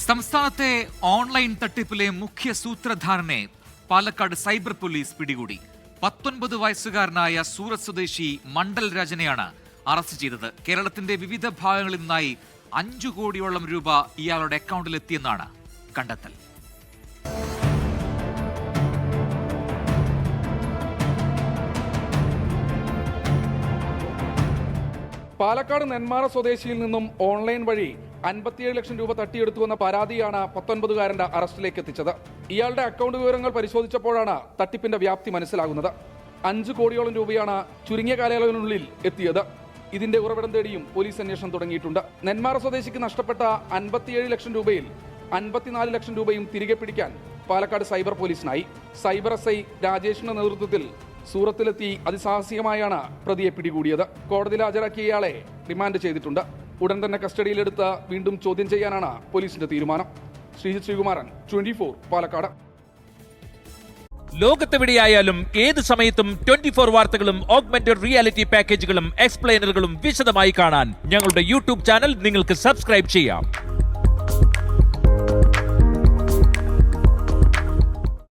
സംസ്ഥാനത്തെ ഓൺലൈൻ തട്ടിപ്പിലെ മുഖ്യ സൂത്രധാരനെ Palakkad cyber police പിടികൂടി. 19 വയസ്സുകാരനായ സൂറത്ത് സ്വദേശി മണ്ഡൽ രാജനെയാണ് അറസ്റ്റ് ചെയ്തത്. കേരളത്തിന്റെ വിവിധ ഭാഗങ്ങളിൽ നിന്നായി 5 കോടിയോളം രൂപ ഇയാളുടെ അക്കൗണ്ടിലെത്തിയെന്നാണ് കണ്ടെത്തൽ. പാലക്കാട് നെന്മാറ സ്വദേശിയിൽ നിന്നും ഓൺലൈൻ വഴി 57 ലക്ഷം രൂപ തട്ടിയെടുത്തുവെന്ന പരാതിയാണ് 19-കാരന്റെ അറസ്റ്റിലേക്ക് എത്തിച്ചത്. ഇയാളുടെ അക്കൗണ്ട് വിവരങ്ങൾ പരിശോധിച്ചപ്പോഴാണ് തട്ടിപ്പിന്റെ വ്യാപ്തി മനസ്സിലാകുന്നത്. 5 കോടിയോളം രൂപയാണ് ചുരുങ്ങിയ കാലയളവിനുള്ളിൽ എത്തിയത്. ഇതിന്റെ ഉറവിടം തേടിയും പോലീസ് അന്വേഷണം തുടങ്ങിയിട്ടുണ്ട്. നെന്മാറ സ്വദേശിക്ക് നഷ്ടപ്പെട്ട 57 ലക്ഷം രൂപയിൽ 54 ലക്ഷം രൂപയും തിരികെ പിടിക്കാൻ പാലക്കാട് സൈബർ പോലീസിനായി. സൈബർ SI രാജേഷിന്റെ നേതൃത്വത്തിൽ സൂറത്തിലെത്തി അതിസാഹസികമായാണ് പ്രതിയെ പിടികൂടിയത്. കോടതിയിൽ ഹാജരാക്കിയ ഇയാളെ റിമാൻഡ് ചെയ്തിട്ടുണ്ട്. ഉടൻ തന്നെ കസ്റ്റഡിയിലെടുത്ത് വീണ്ടും ചോദ്യം ചെയ്യാനാണ് പോലീസിന്റെ തീരുമാനം. ശ്രീജിത് ശ്രീകുമാരൻ, 24 പാലക്കാട്. ലോകത്തെവിടെയായാലും ഏത് സമയത്തും 24 വാർത്തകളും ഓഗ്മെന്റഡ് റിയാലിറ്റി പാക്കേജുകളും എക്സ്പ്ലെയിനറുകളും വിശദമായി കാണാൻ ഞങ്ങളുടെ യൂട്യൂബ് ചാനൽ നിങ്ങൾക്ക് സബ്സ്ക്രൈബ് ചെയ്യാം.